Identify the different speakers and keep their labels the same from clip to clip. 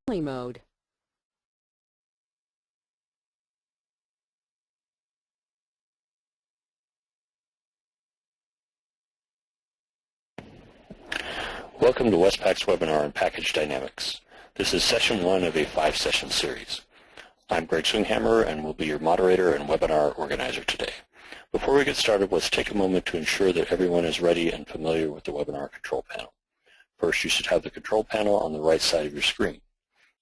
Speaker 1: mode.
Speaker 2: Welcome to Westpak's webinar on package dynamics. This is session 1 of a 5-session series. I'm Greg Swinghammer and will be your moderator and webinar organizer today. Before we get started, let's take a moment to ensure that everyone is ready and familiar with the webinar control panel. First, you should have the control panel on the right side of your screen.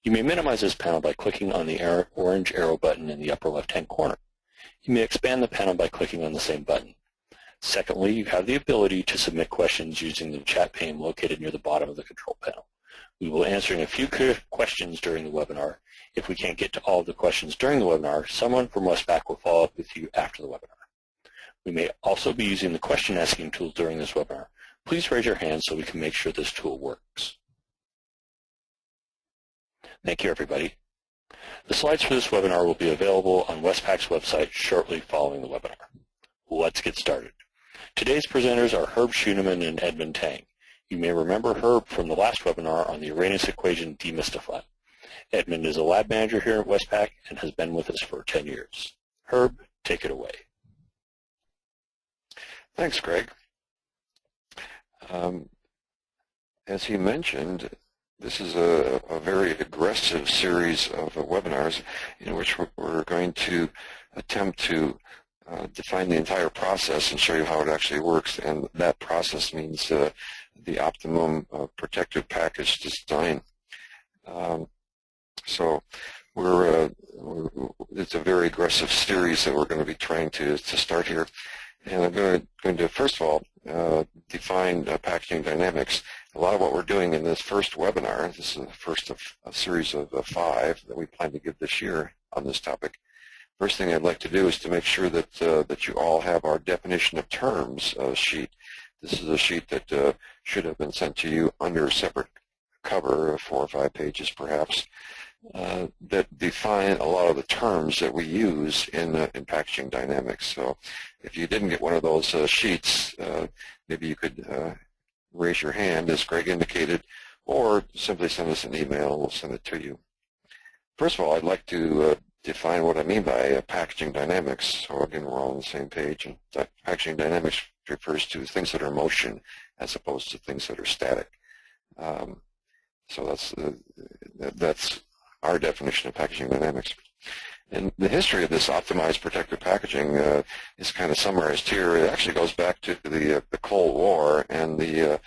Speaker 2: You may minimize this panel by clicking on the orange arrow button in the upper left-hand corner. You may expand the panel by clicking on the same button. Secondly, you have the ability to submit questions using the chat pane located near the bottom of the control panel. We will be answering a few questions during the webinar. If we can't get to all of the questions during the webinar, someone from Westpak will follow up with you after the webinar. We may also be using the question asking tool during this webinar. Please raise your hand so we can make sure this tool works. Thank you, everybody. The slides for this webinar will be available on Westpak's website shortly following the webinar. Let's get started. Today's presenters are Schueneman and Edmund Tang. You may remember Herb from the last webinar on the Arrhenius equation demystified. Edmund is a lab manager here at Westpak and has been with us for 10 years. Herb, take it away.
Speaker 3: Thanks, Greg. As he mentioned, this is a very aggressive series of webinars in which we're going to attempt to define the entire process and show you how it actually works, and that process means the optimum protective package design. So it's a very aggressive series that we're going to be trying to start here. And I'm going to first of all define packaging dynamics. A lot of what we're doing in this first webinar, this is the first of a series of 5 that we plan to give this year on this topic. First thing I'd like to do is to make sure that that you all have our definition of terms sheet. This is a sheet that should have been sent to you under a separate cover, 4 or 5 pages perhaps, that define a lot of the terms that we use in packaging dynamics. So if you didn't get one of those sheets, maybe you could raise your hand, as Greg indicated, or simply send us an email and we'll send it to you. First of all, I'd like to define what I mean by packaging dynamics. So again, we're all on the same page. And packaging dynamics refers to things that are in motion as opposed to things that are static. So that's our definition of packaging dynamics. And the history of this optimized protective packaging is kind of summarized here. It actually goes back to the Cold War and the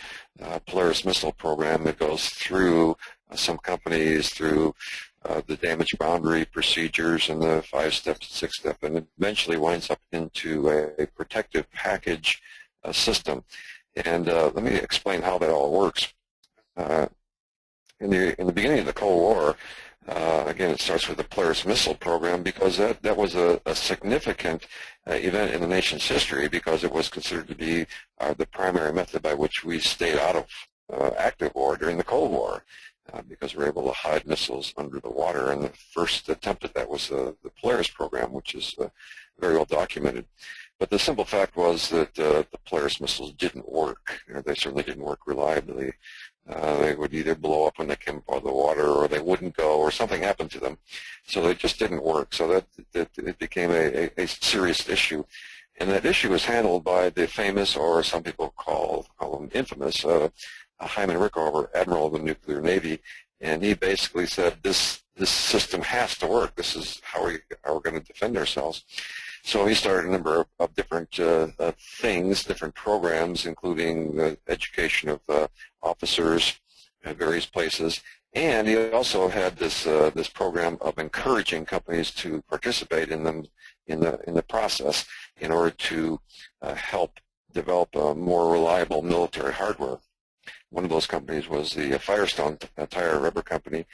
Speaker 3: Polaris missile program that goes through some companies, through the damage boundary procedures and the 5-step to 6-step, and eventually winds up into a protective package system. And let me explain how that all works. In the beginning of the Cold War, again, it starts with the Polaris missile program because that was a significant event in the nation's history because it was considered to be the primary method by which we stayed out of active war during the Cold War. Because we're able to hide missiles under the water, and the first attempt at that was the Polaris program, which is very well documented. But the simple fact was that the Polaris missiles didn't work. They certainly didn't work reliably. They would either blow up when they came out of the water, or they wouldn't go, or something happened to them. So they just didn't work. So that it became a serious issue. And that issue was handled by the famous, or some people call them infamous, Hyman Rickover, Admiral of the Nuclear Navy, and he basically said this system has to work. This is how we're going to defend ourselves. So he started a number of different things, different programs, including the education of officers at various places, and he also had this program of encouraging companies to participate in the process in order to help develop a more reliable military hardware. One of those companies was the Firestone Tire Rubber Company,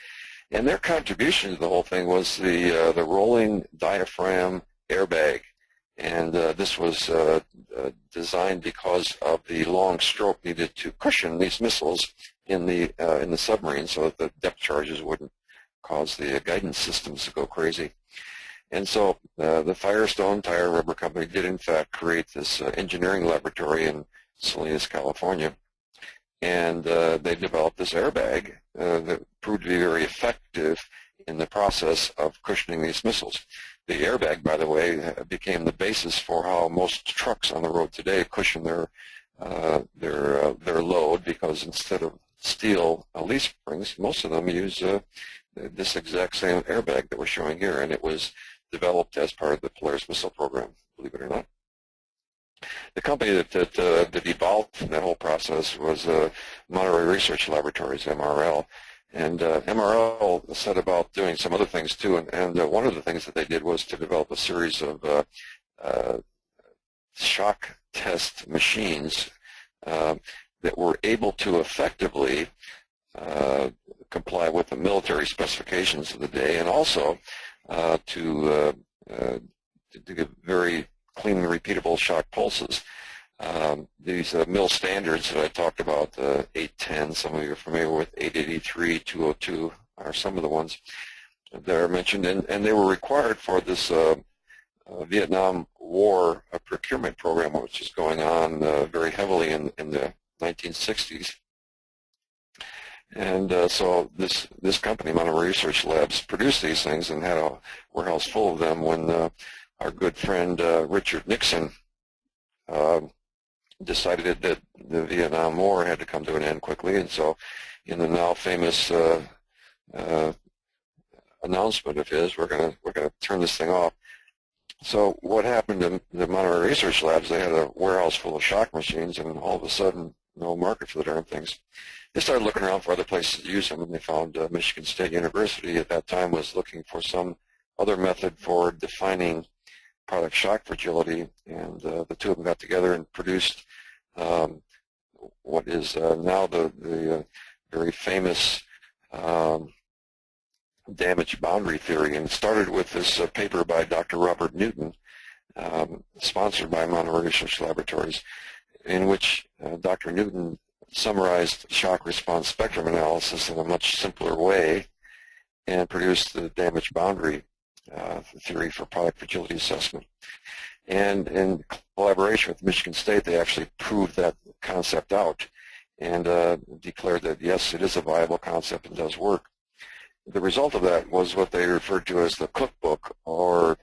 Speaker 3: and their contribution to the whole thing was the rolling diaphragm airbag. And this was designed because of the long stroke needed to cushion these missiles in the submarine, so that the depth charges wouldn't cause the guidance systems to go crazy. And so the Firestone Tire Rubber Company did in fact create this engineering laboratory in Salinas, California. and they developed this airbag that proved to be very effective in the process of cushioning these missiles. The airbag, by the way, became the basis for how most trucks on the road today cushion their load, because instead of steel leaf springs, most of them use this exact same airbag that we're showing here, and it was developed as part of the Polaris missile program, believe it or not. The company that evolved that whole process was Monterey Research Laboratories, MRL. And MRL set about doing some other things too, and one of the things that they did was to develop a series of shock test machines that were able to effectively comply with the military specifications of the day, and also to give very clean and repeatable shock pulses. These mill standards that I talked about, 810, some of you are familiar with, 883, 202 are some of the ones that are mentioned, and they were required for this Vietnam War procurement program, which is going on very heavily in the 1960s. And so this company, Monterey Research Labs, produced these things and had a warehouse full of them when our good friend Richard Nixon decided that the Vietnam War had to come to an end quickly, and so in the now famous announcement of his, we're gonna turn this thing off. So what happened to the Monterey Research Labs? They had a warehouse full of shock machines, and all of a sudden, no market for the darn things. They started looking around for other places to use them, and they found Michigan State University at that time was looking for some other method for defining product shock fragility, and the two of them got together and produced what is now the very famous damage boundary theory, and it started with this paper by Dr. Robert Newton, sponsored by Monterey Research Laboratories, in which Dr. Newton summarized shock response spectrum analysis in a much simpler way and produced the damage boundary theory for product fragility assessment. And in collaboration with Michigan State, they actually proved that concept out and declared that, yes, it is a viable concept and does work. The result of that was what they referred to as the Cookbook, or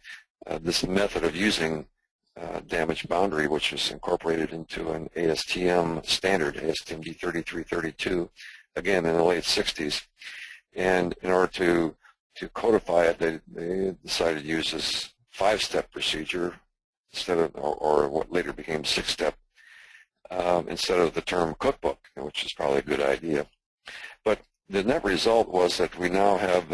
Speaker 3: this method of using damage boundary, which was incorporated into an ASTM standard, ASTM D3332, again in the late 60s. And in order to codify it, they decided to use this 5-step procedure instead of, or what later became 6-step, instead of the term cookbook, which is probably a good idea. But the net result was that we now have,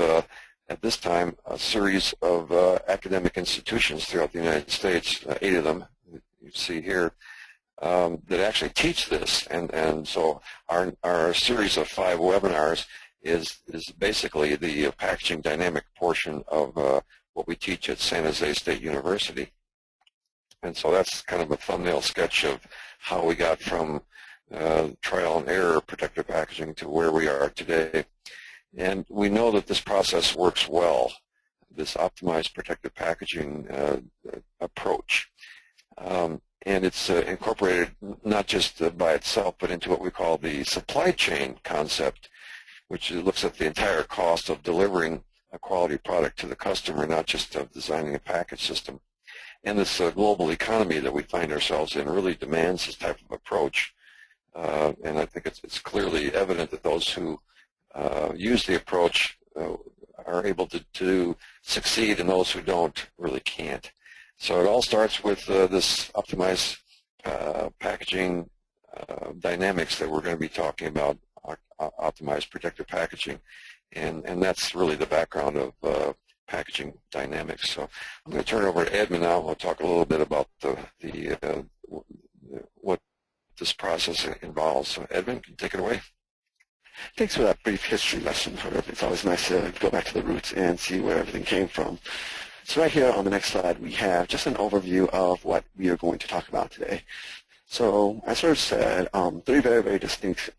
Speaker 3: at this time, a series of academic institutions throughout the United States, 8 of them, you see here, that actually teach this. And so our series of 5 webinars is basically the packaging dynamic portion of what we teach at San Jose State University. And so that's kind of a thumbnail sketch of how we got from trial and error protective packaging to where we are today. And we know that this process works well, this optimized protective packaging approach. And it's incorporated not just by itself, but into what we call the supply chain concept, which looks at the entire cost of delivering a quality product to the customer, not just of designing a package system. And this global economy that we find ourselves in really demands this type of approach. And I think it's clearly evident that those who use the approach are able to succeed, and those who don't really can't. So it all starts with this optimized packaging dynamics that we're going to be talking about, optimized protective packaging, and that's really the background of packaging dynamics. So I'm going to turn it over to Edmund now. We'll talk a little bit about what this process involves. So Edmund, can you take it away?
Speaker 1: Thanks for that brief history lesson, Herb. It's always nice to go back to the roots and see where everything came from. So right here on the next slide, we have just an overview of what we are going to talk about today. So as Herb said, 3 very, very distinct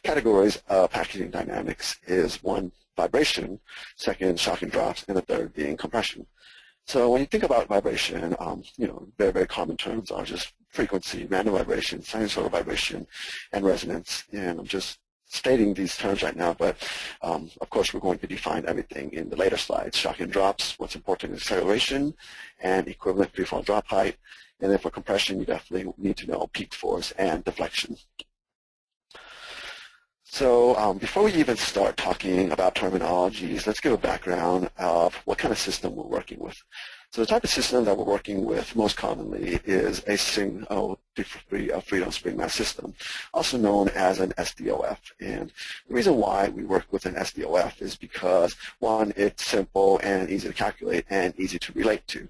Speaker 1: categories of packaging dynamics is 1, vibration, 2nd, shock and drops, and the 3rd being compression. So when you think about vibration, very, very common terms are just frequency, random vibration, sinusoidal vibration, and resonance. And I'm just stating these terms right now, but of course we're going to define everything in the later slides. Shock and drops, what's important is acceleration and equivalent free fall drop height. And then for compression, you definitely need to know peak force and deflection. So before we even start talking about terminologies, let's give a background of what kind of system we're working with. So the type of system that we're working with most commonly is a single freedom spring mass system, also known as an SDOF. And the reason why we work with an SDOF is because, one, it's simple and easy to calculate and easy to relate to.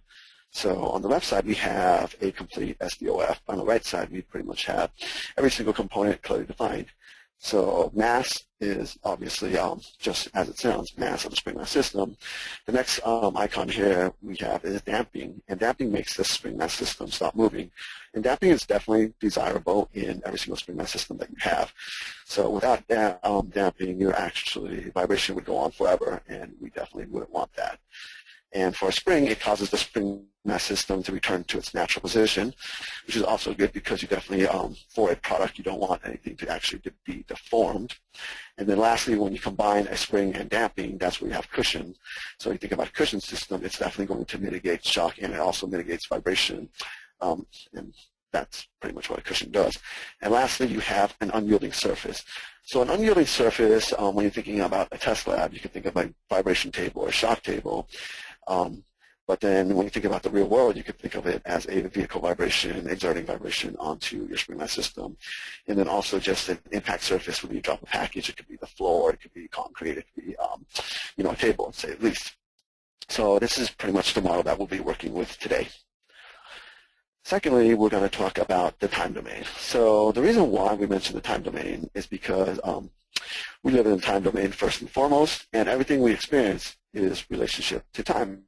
Speaker 1: So on the left side, we have a complete SDOF. On the right side, we pretty much have every single component clearly defined. So mass is obviously just as it sounds, mass of the spring mass system. The next icon here we have is damping, and damping makes the spring mass system stop moving. And damping is definitely desirable in every single spring mass system that you have. So without damping, your actually vibration would go on forever, and we definitely wouldn't want that. And for a spring, it causes the spring mass system to return to its natural position, which is also good because you definitely, for a product, you don't want anything to actually be deformed. And then lastly, when you combine a spring and damping, that's where you have cushion. So you think about a cushion system, it's definitely going to mitigate shock, and it also mitigates vibration. And that's pretty much what a cushion does. And lastly, you have an unyielding surface. So an unyielding surface, when you're thinking about a test lab, you can think of a vibration table or a shock table. But then when you think about the real world, you could think of it as a vehicle vibration, exerting vibration onto your spring mass system. And then also just an impact surface when you drop a package. It could be the floor, it could be concrete, it could be a table, say at least. So this is pretty much the model that we'll be working with today. Secondly, we're going to talk about the time domain. So the reason why we mentioned the time domain is because we live in the time domain first and foremost, and everything we experience is relationship to time.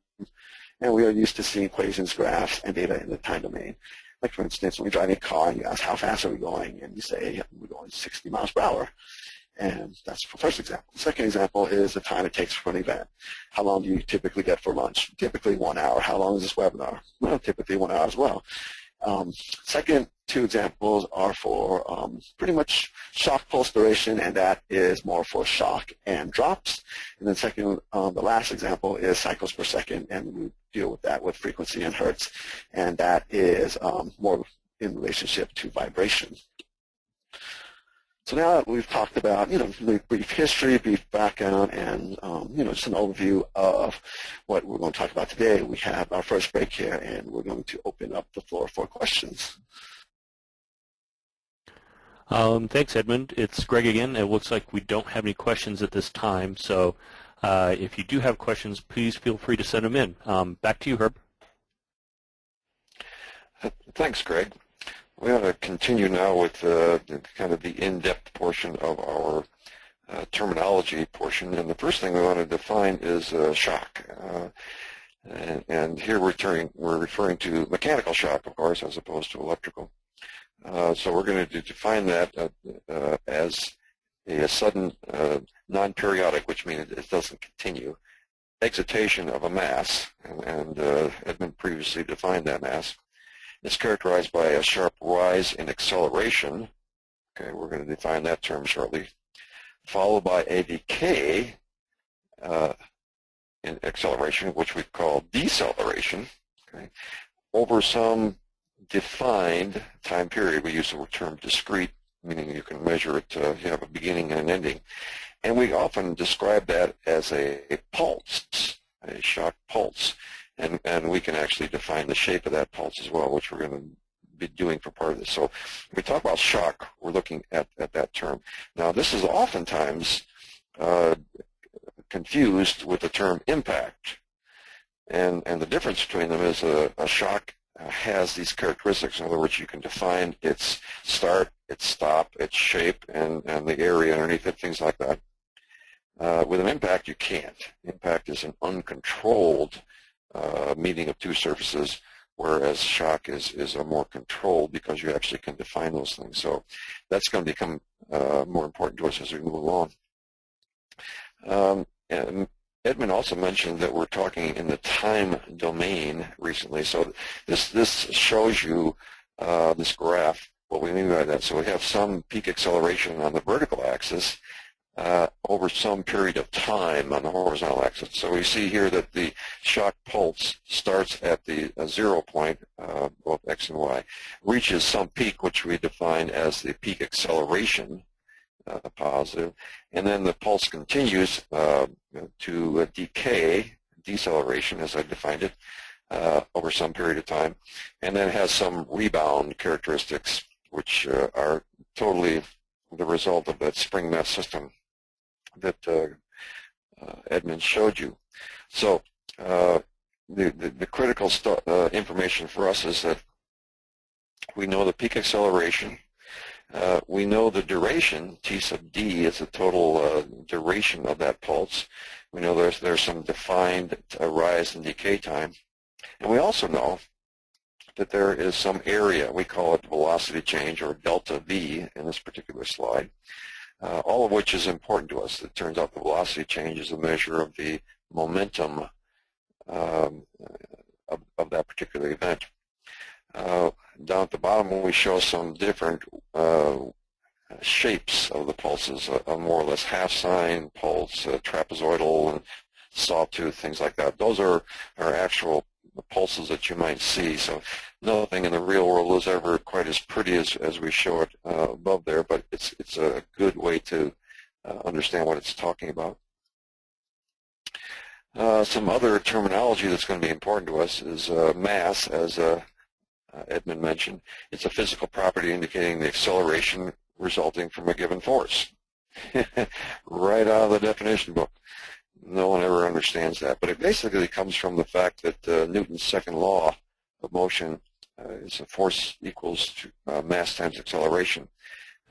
Speaker 1: And we are used to seeing equations, graphs, and data in the time domain. Like for instance, when you're driving a car and you ask how fast are we going, and you say we're going 60 miles per hour. And that's the first example. The second example is the time it takes for an event. How long do you typically get for lunch? Typically 1 hour. How long is this webinar? Well, typically 1 hour as well. Second two examples are for pretty much shock pulse duration, and that is more for shock and drops. And then second, the last example is cycles per second, and we deal with that with frequency and hertz, and that is more in relationship to vibration. So now that we've talked about, brief history, brief background, and, just an overview of what we're going to talk about today, we have our first break here, and we're going to open up the floor for questions.
Speaker 2: Thanks, Edmund. It's Greg again. It looks like we don't have any questions at this time, so if you do have questions, please feel free to send them in. Back to you, Herb.
Speaker 3: Thanks, Greg. We ought to continue now with kind of the in-depth portion of our terminology portion. And the first thing we want to define is shock. And here we're referring to mechanical shock, of course, as opposed to electrical. So we're going to define that as a sudden non-periodic, which means it doesn't continue, excitation of a mass. And Edmund previously defined that mass. It's characterized by a sharp rise in acceleration. Okay, we're going to define that term shortly, followed by a decay in acceleration, which we call deceleration, okay, over some defined time period. We use the term discrete, meaning you can measure it, you have a beginning and an ending. And we often describe that as a pulse, a shock pulse. And we can actually define the shape of that pulse as well, which we're going to be doing for part of this. So when we talk about shock, we're looking at that term. Now, this is oftentimes confused with the term impact. And the difference between them is a shock has these characteristics. In other words, you can define its start, its stop, its shape, and the area underneath it, things like that. With an impact, you can't. Impact is an uncontrolled meeting of two surfaces, whereas shock is a more controlled because you actually can define those things. So that's going to become more important to us as we move along. And Edmund also mentioned that we're talking in the time domain recently. So this shows you this graph, what we mean by that. So we have some peak acceleration on the vertical axis over some period of time on the horizontal axis. So we see here that the shock pulse starts at the 0 point, both x and y, reaches some peak, which we define as the peak acceleration, positive, and then the pulse continues to decay, deceleration as I defined it, over some period of time, and then has some rebound characteristics, which are totally the result of that spring mass system that Edmund showed you. So the critical information for us is that we know the peak acceleration. We know the duration, T sub d, is the total duration of that pulse. We know there's some defined rise and decay time. And we also know that there is some area, we call it velocity change, or delta V in this particular slide, all of which is important to us. It turns out the velocity change is a measure of the momentum of that particular event. Down at the bottom, we show some different shapes of the pulses, a more or less half sine pulse, trapezoidal, and sawtooth, things like that. Those are actual pulses that you might see. So nothing in the real world is ever quite as pretty as we show it above there, but it's a good way to understand what it's talking about. Some other terminology that's going to be important to us is mass, as Edmund mentioned. It's a physical property indicating the acceleration resulting from a given force. Right out of the definition book. No one ever understands that, but it basically comes from the fact that Newton's second law of motion is a force equals to mass times acceleration.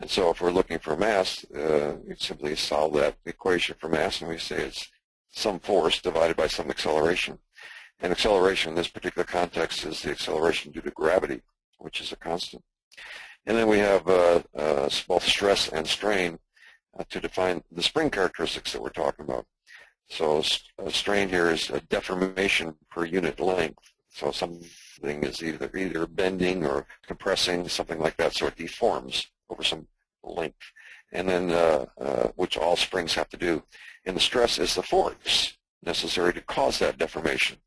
Speaker 3: And so if we're looking for mass, we simply solve that equation for mass, and we say it's some force divided by some acceleration. And acceleration in this particular context is the acceleration due to gravity, which is a constant. And then we have both stress and strain to define the spring characteristics that we're talking about. So strain here is a deformation per unit length. So something is either bending or compressing, something like that, so it deforms over some length. And then, which all springs have to do. And the stress is the force necessary to cause that deformation.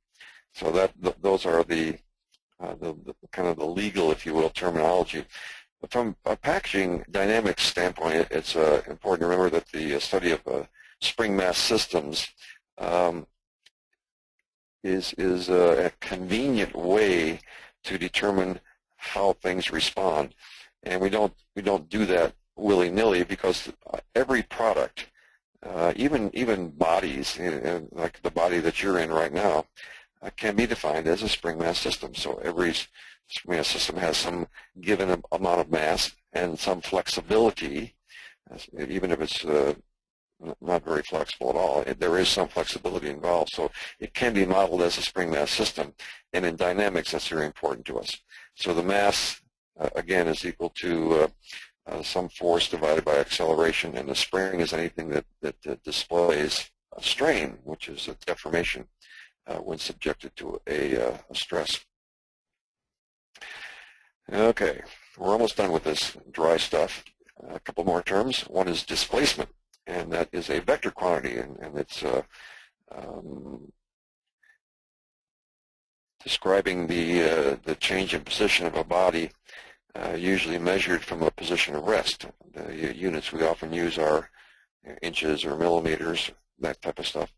Speaker 3: So those are the kind of the legal, if you will, terminology. But from a packaging dynamics standpoint, it's important to remember that the study of spring mass systems is a convenient way to determine how things respond, and we don't do that willy-nilly, because every product, even bodies, like the body that you're in right now, can be defined as a spring mass system. So every spring mass system has some given amount of mass and some flexibility, even if it's not very flexible at all. There is some flexibility involved, so it can be modeled as a spring mass system, and in dynamics that's very important to us. So the mass, again, is equal to some force divided by acceleration, and the spring is anything that displays a strain, which is a deformation when subjected to a stress. Okay, we're almost done with this dry stuff. A couple more terms. One is displacement, and that is a vector quantity, and it's describing the change in position of a body, usually measured from a position of rest. The units we often use are inches or millimeters, that type of stuff.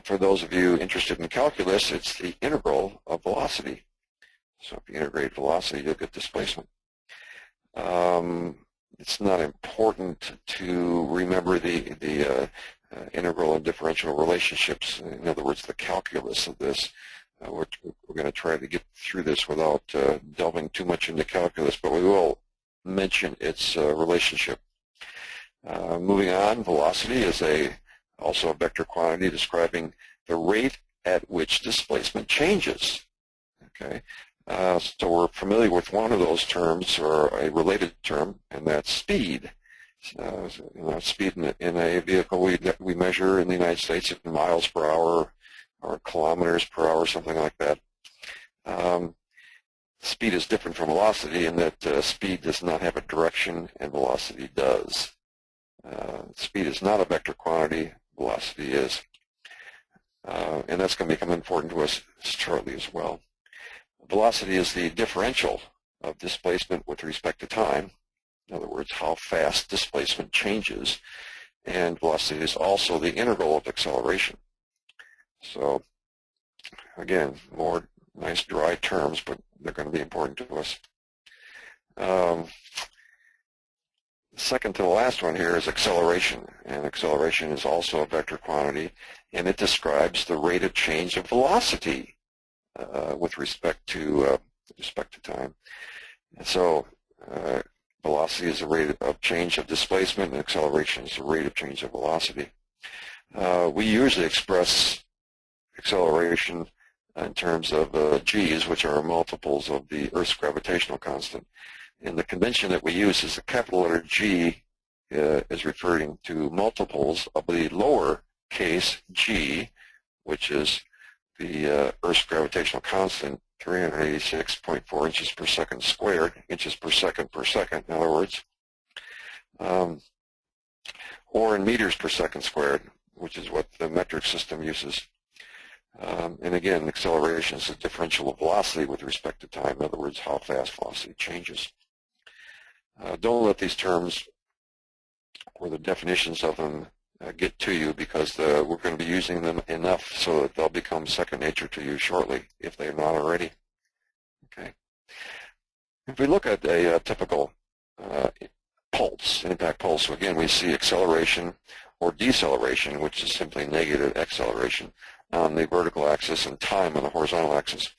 Speaker 3: For those of you interested in calculus, it's the integral of velocity. So if you integrate velocity, you'll get displacement. It's not important to remember the integral and differential relationships. In other words, the calculus of this. We're going to try to get through this without delving too much into calculus, but we will mention its relationship. Moving on, velocity is also a vector quantity describing the rate at which displacement changes. Okay, so we're familiar with one of those terms, or a related term, and that's speed. Speed in a vehicle we measure in the United States in miles per hour or kilometers per hour, something like that. speed is different from velocity in that speed does not have a direction and velocity does. Speed is not a vector quantity, velocity is. And that's going to become important to us shortly as well. Velocity is the differential of displacement with respect to time. In other words, how fast displacement changes. And velocity is also the integral of acceleration. So, again, more nice dry terms, but they're going to be important to us. Second to the last one here is acceleration. And acceleration is also a vector quantity, and it describes the rate of change of velocity with respect to time. And so velocity is the rate of change of displacement, and acceleration is the rate of change of velocity. We usually express acceleration in terms of g's, which are multiples of the Earth's gravitational constant. And the convention that we use is the capital letter G is referring to multiples of the lower case g, which is the Earth's gravitational constant, 386.4 inches per second squared, inches per second, in other words, or in meters per second squared, which is what the metric system uses. And again, acceleration is the differential of velocity with respect to time, in other words, how fast velocity changes. Don't let these terms or the definitions of them get to you, because we're going to be using them enough so that they'll become second nature to you shortly, if they're not already. Okay. If we look at a typical pulse, impact pulse, so again we see acceleration or deceleration, which is simply negative acceleration on the vertical axis and time on the horizontal axis.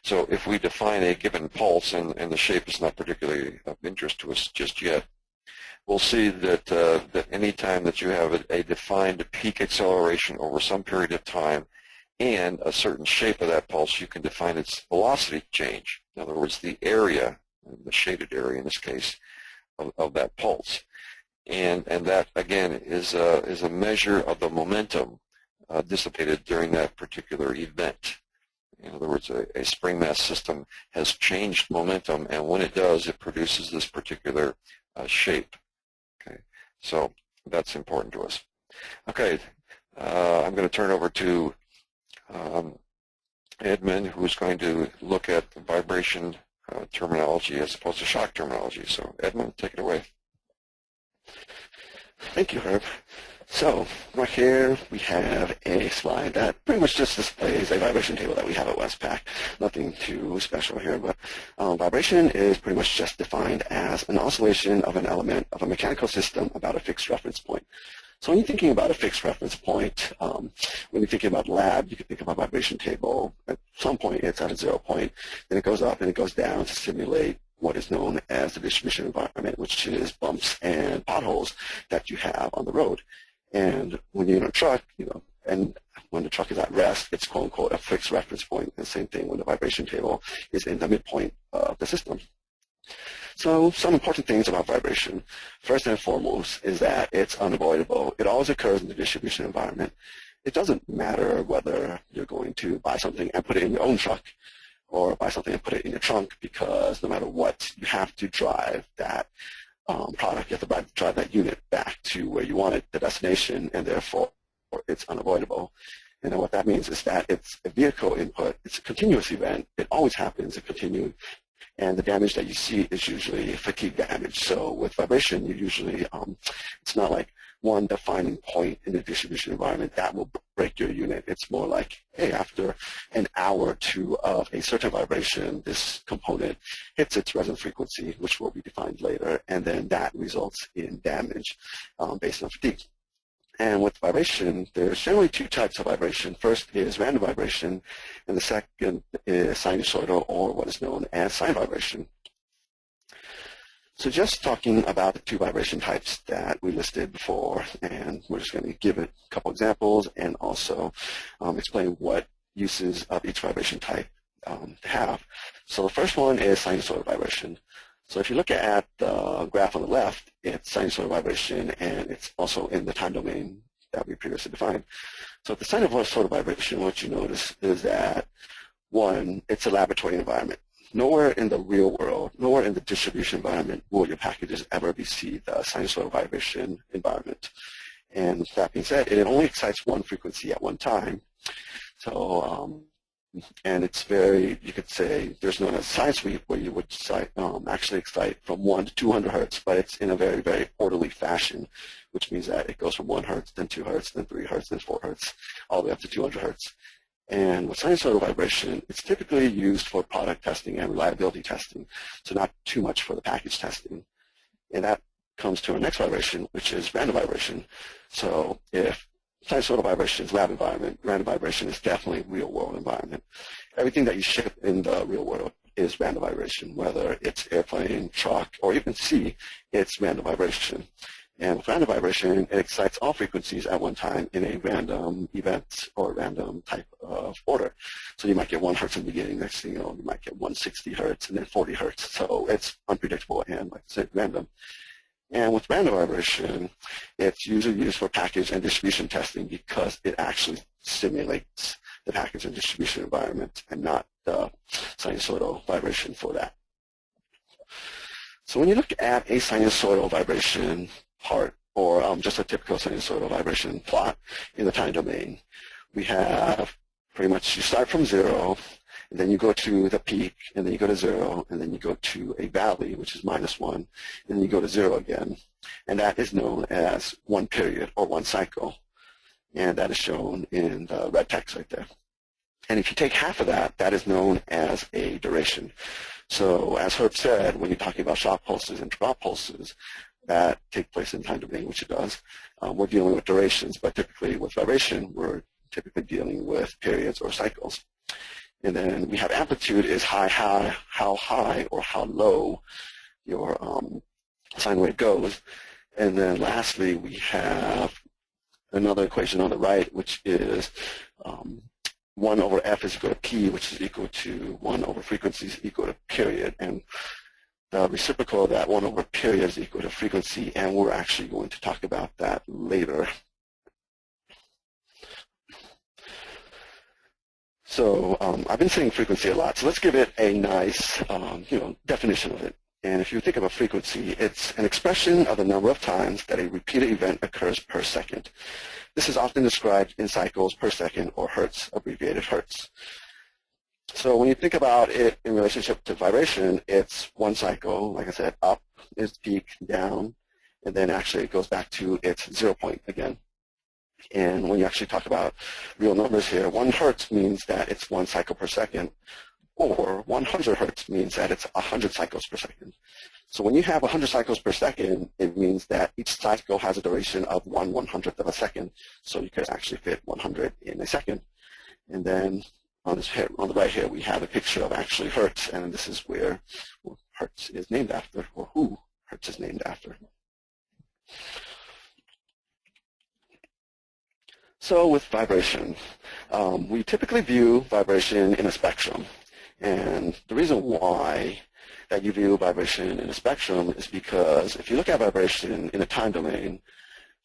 Speaker 3: So if we define a given pulse, and the shape is not particularly of interest to us just yet, we'll see that that any time that you have a defined peak acceleration over some period of time and a certain shape of that pulse, you can define its velocity change. In other words, the area, the shaded area in this case, of that pulse. And that, again, is a measure of the momentum dissipated during that particular event. In other words, a spring mass system has changed momentum, and when it does, it produces this particular shape. Okay, so that's important to us. Okay, I'm going to turn over to Edmund, who's going to look at vibration terminology as opposed to shock terminology. So, Edmund, take it away.
Speaker 1: Thank you, Herb. So right here we have a slide that pretty much just displays a vibration table that we have at Westpak. Nothing too special here, but vibration is pretty much just defined as an oscillation of an element of a mechanical system about a fixed reference point. So when you're thinking about a fixed reference point, when you're thinking about lab, you can think about vibration table. At some point it's at a 0 point, then it goes up and it goes down to simulate what is known as the distribution environment, which is bumps and potholes that you have on the road. And when you're in a truck, and when the truck is at rest, it's quote unquote a fixed reference point. And same thing when the vibration table is in the midpoint of the system. So some important things about vibration. First and foremost is that it's unavoidable. It always occurs in the distribution environment. It doesn't matter whether you're going to buy something and put it in your own truck or buy something and put it in your trunk, because no matter what, you have to drive that product, you have to drive that unit back to where you want it, the destination, and therefore it's unavoidable. And then what that means is that it's a vehicle input. It's a continuous event. It always happens, it continues. And the damage that you see is usually fatigue damage. So with vibration, you usually, it's not like one defining point in the distribution environment that will break your unit. It's more like, hey, after an hour or two of a certain vibration, this component hits its resonant frequency, which will be defined later, and then that results in damage based on fatigue. And with vibration, there's generally two types of vibration. First is random vibration, and the second is sinusoidal, or what is known as sine vibration. So just talking about the two vibration types that we listed before, and we're just going to give it a couple examples and also explain what uses of each vibration type have. So the first one is sinusoidal vibration. So if you look at the graph on the left, it's sinusoidal vibration, and it's also in the time domain that we previously defined. So the sinusoidal vibration, what you notice is that, one, it's a laboratory environment. nowhere in the real world, nowhere in the distribution environment will your packages ever receive the sinusoidal vibration environment. And with that being said, it only excites one frequency at one time. So, and it's very, you could say, there's no sine sweep where you would actually excite from 1 to 200 hertz, but it's in a very, very orderly fashion, which means that it goes from 1 hertz, then 2 hertz, then 3 hertz, then 4 hertz, all the way up to 200 hertz. And with sinusoidal vibration, it's typically used for product testing and reliability testing, so not too much for the package testing. And that comes to our next vibration, which is random vibration. So if sinusoidal vibration is lab environment, random vibration is definitely real-world environment. Everything that you ship in the real world is random vibration, whether it's airplane, truck, or even sea, it's random vibration. And with random vibration, it excites all frequencies at one time in a random event or random type of order. So you might get 1 hertz in the beginning, next thing you know, you might get 160 hertz and then 40 hertz. So it's unpredictable and, like I said, random. And with random vibration, it's usually used for package and distribution testing because it actually simulates the package and distribution environment and not the sinusoidal vibration for that. So when you look at a sinusoidal vibration part, or just a typical sinusoidal vibration plot in the time domain, we have pretty much, you start from 0, and then you go to the peak, and then you go to 0, and then you go to a valley, which is -1, and then you go to 0 again. And that is known as one period or one cycle. And that is shown in the red text right there. And if you take half of that, that is known as a duration. So as Herb said, when you're talking about shock pulses and drop pulses that take place in time domain, which it does, we're dealing with durations, but typically with vibration, we're typically dealing with periods or cycles. And then we have amplitude is how high or how low your sine wave goes. And then lastly, we have another equation on the right, which is 1 over f is equal to p, which is equal to 1 over frequency is equal to period. And the reciprocal of that 1 over period is equal to frequency, and we're actually going to talk about that later. So I've been saying frequency a lot, so let's give it a nice definition of it. And if you think of a frequency, it's an expression of the number of times that a repeated event occurs per second. This is often described in cycles per second or hertz, abbreviated hertz. So when you think about it in relationship to vibration, it's one cycle, like I said, up is peak, down, and then actually it goes back to its 0 point again. And when you actually talk about real numbers here, 1 hertz means that it's 1 cycle per second, or 100 hertz means that it's 100 cycles per second. So when you have 100 cycles per second, it means that each cycle has a duration of 1/100th of a second. So you could actually fit 100 in a second. And then on the right here, we have a picture of actually hertz, and this is where hertz is named after, or who hertz is named after. So with vibration, we typically view vibration in a spectrum. And the reason why that you view vibration in a spectrum is because if you look at vibration in a time domain,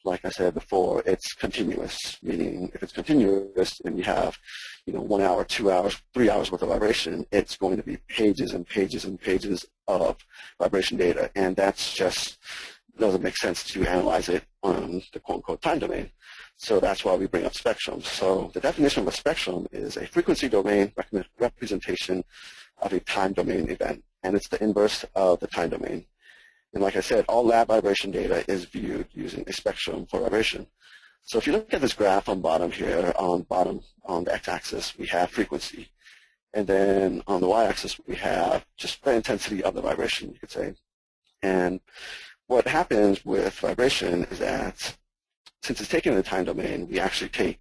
Speaker 1: like I said before, it's continuous, meaning if it's continuous and you have 1 hour, 2 hours, 3 hours worth of vibration, it's going to be pages and pages and pages of vibration data. And that's just doesn't make sense to analyze it on the quote-unquote time domain. So that's why we bring up spectrums. So the definition of a spectrum is a frequency domain representation of a time domain event, and it's the inverse of the time domain. And like I said, all lab vibration data is viewed using a spectrum for vibration. So if you look at this graph on bottom here, on the x-axis, we have frequency. And then on the y-axis, we have just the intensity of the vibration, you could say. And what happens with vibration is that since it's taken in the time domain, we actually take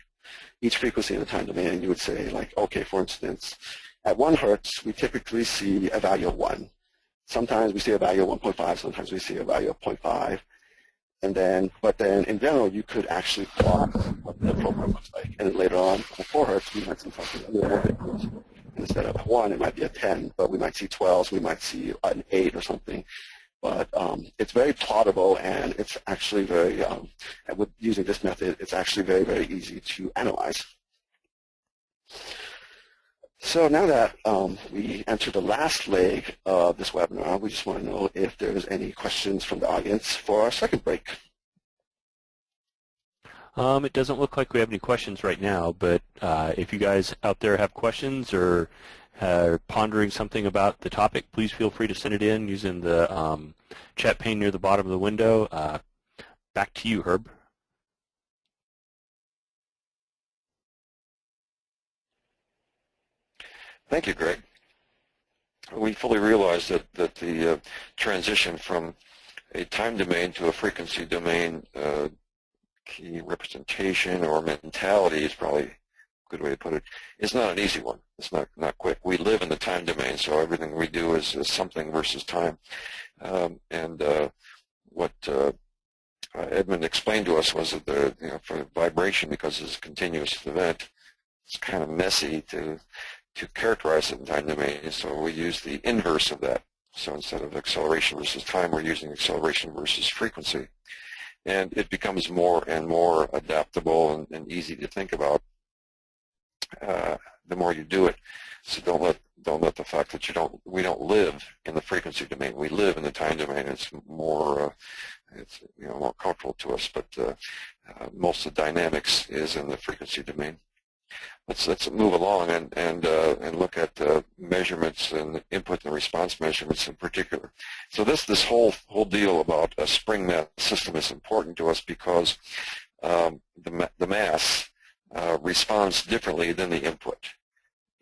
Speaker 1: each frequency in the time domain, and you would say, like, okay, for instance, at 1 hertz, we typically see a value of 1. Sometimes we see a value of 1.5, sometimes we see a value of 0.5. But then in general, you could actually plot what the program looks like. And then later on, at 4 hertz, we might see something a little more vigorous. Instead of 1, it might be a 10, but we might see 12s, we might see an 8 or something. But it's very plottable, and it's actually very, with using this method, it's actually very, very easy to analyze. So now that we entered the last leg of this webinar, we just want to know if there's any questions from the audience for our second break.
Speaker 2: It doesn't look like we have any questions right now, but if you guys out there have questions or are pondering something about the topic, please feel free to send it in using the chat pane near the bottom of the window. Back to you, Herb.
Speaker 3: Thank you, Greg. We fully realize that the transition from a time domain to a frequency domain key representation or mentality is probably a good way to put it, is not an easy one. It's not quick. We live in the time domain, so everything we do is something versus time. What Edmund explained to us was that for vibration, because it's a continuous event, it's kind of messy to characterize it in time domain, so we use the inverse of that. So instead of acceleration versus time, we're using acceleration versus frequency. And it becomes more and more adaptable and easy to think about the more you do it. So don't let the fact that we don't live in the frequency domain. We live in the time domain. It's more more comfortable to us, but most of the dynamics is in the frequency domain. Let's move along and look at measurements and input and response measurements in particular. So this whole deal about a spring mass system is important to us because the mass responds differently than the input,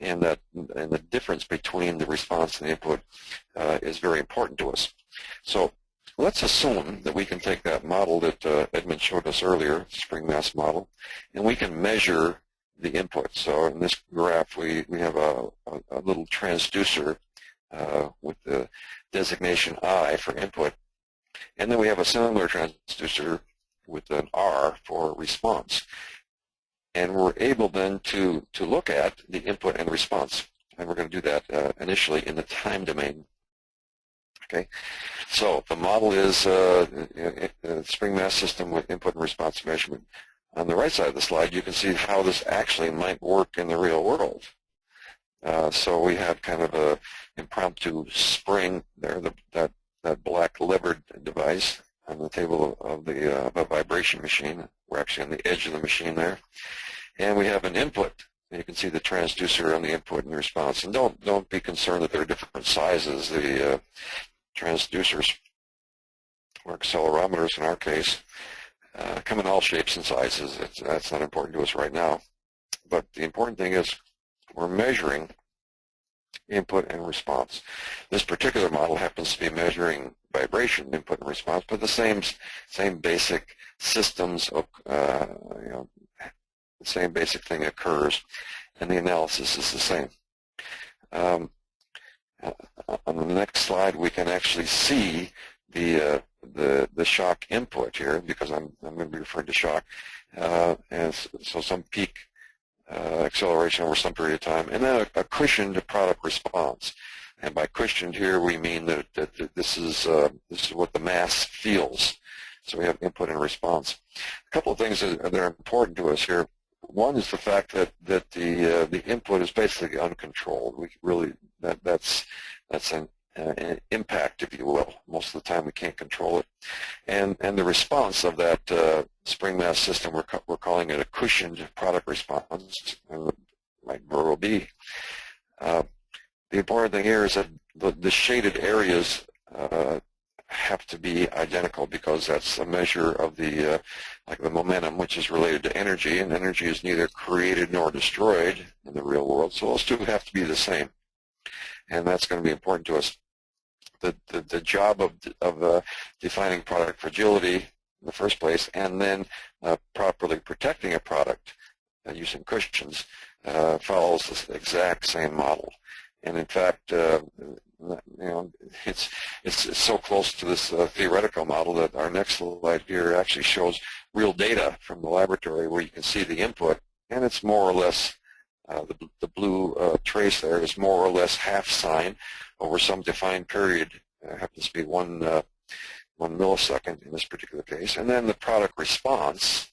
Speaker 3: and the difference between the response and the input is very important to us. So let's assume that we can take that model that Edmund showed us earlier, spring mass model, and we can measure the input. So in this graph, we have a little transducer with the designation I for input, and then we have a similar transducer with an R for response. And we're able then to look at the input and response, and we're going to do that initially in the time domain. Okay, so the model is a spring mass system with input and response measurement. On the right side of the slide, you can see how this actually might work in the real world. So we have kind of a impromptu spring there, that black levered device on the table of the vibration machine. We're actually on the edge of the machine there. And we have an input. You can see the transducer on the input and the response. And don't be concerned that there are different sizes. The transducers, or accelerometers in our case, come in all shapes and sizes. That's not important to us right now. But the important thing is we're measuring input and response. This particular model happens to be measuring vibration, input and response, but the same basic systems of, the same basic thing occurs, and the analysis is the same. On the next slide, we can actually see the shock input here, because I'm going to be referring to shock, and so some peak acceleration over some period of time, and then a cushioned product response. And by cushioned here, we mean that this is what the mass feels. So we have input and response. A couple of things that are important to us here. One is the fact that the input is basically uncontrolled. We really that's an impact, if you will. Most of the time we can't control it. And the response of that spring mass system, we're calling it a cushioned product response, like verb be. The important thing here is that the shaded areas have to be identical, because that's a measure of the like the momentum, which is related to energy, and energy is neither created nor destroyed in the real world. So those two have to be the same, and that's going to be important to us. The job of defining product fragility in the first place, and then properly protecting a product using cushions follows this exact same model. And in fact, it's so close to this theoretical model that our next slide here actually shows real data from the laboratory, where you can see the input, and it's more or less the blue trace there is more or less half sine over some defined period. It happens to be one millisecond in this particular case. And then the product response,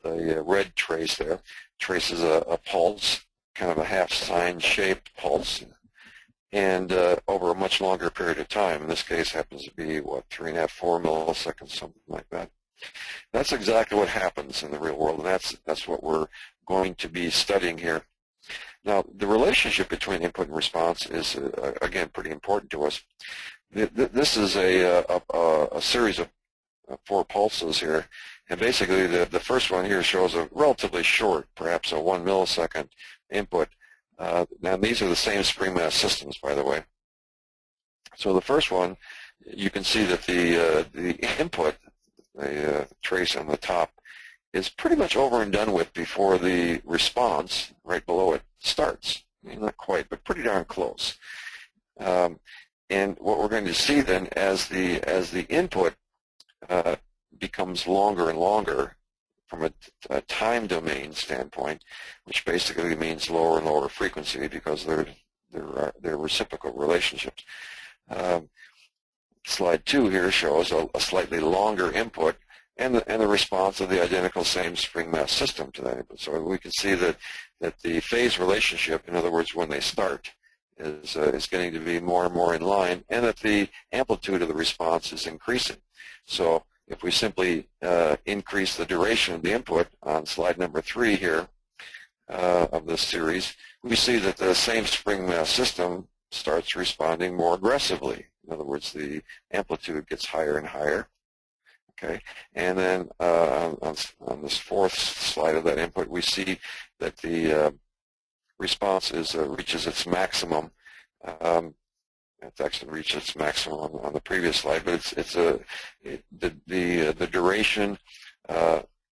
Speaker 3: the red trace there, traces a pulse kind of a half sine shaped pulse, and over a much longer period of time. In this case happens to be, what, 3.5, 4 milliseconds, something like that. That's exactly what happens in the real world, and that's what we're going to be studying here. Now, the relationship between input and response is, again, pretty important to us. This is a series of 4 pulses here, and basically the first one here shows a relatively short, perhaps a 1 millisecond input. Now, these are the same spring mass systems, by the way. So the first one, you can see that the input, the trace on the top, is pretty much over and done with before the response right below it starts. I mean, not quite, but pretty darn close. And what we're going to see then, as the input becomes longer and longer from a time domain standpoint, which basically means lower and lower frequency because they're reciprocal relationships. Slide 2 here shows a slightly longer input and the response of the identical same spring mass system to that input. So we can see that the phase relationship, in other words, when they start, is getting to be more and more in line, and that the amplitude of the response is increasing. So if we simply increase the duration of the input on slide number 3 here of this series, we see that the same spring mass system starts responding more aggressively. In other words, the amplitude gets higher and higher. Okay, and then on this 4th slide of that input, we see that the response reaches its maximum. It's actually reached its maximum on the previous slide, but the duration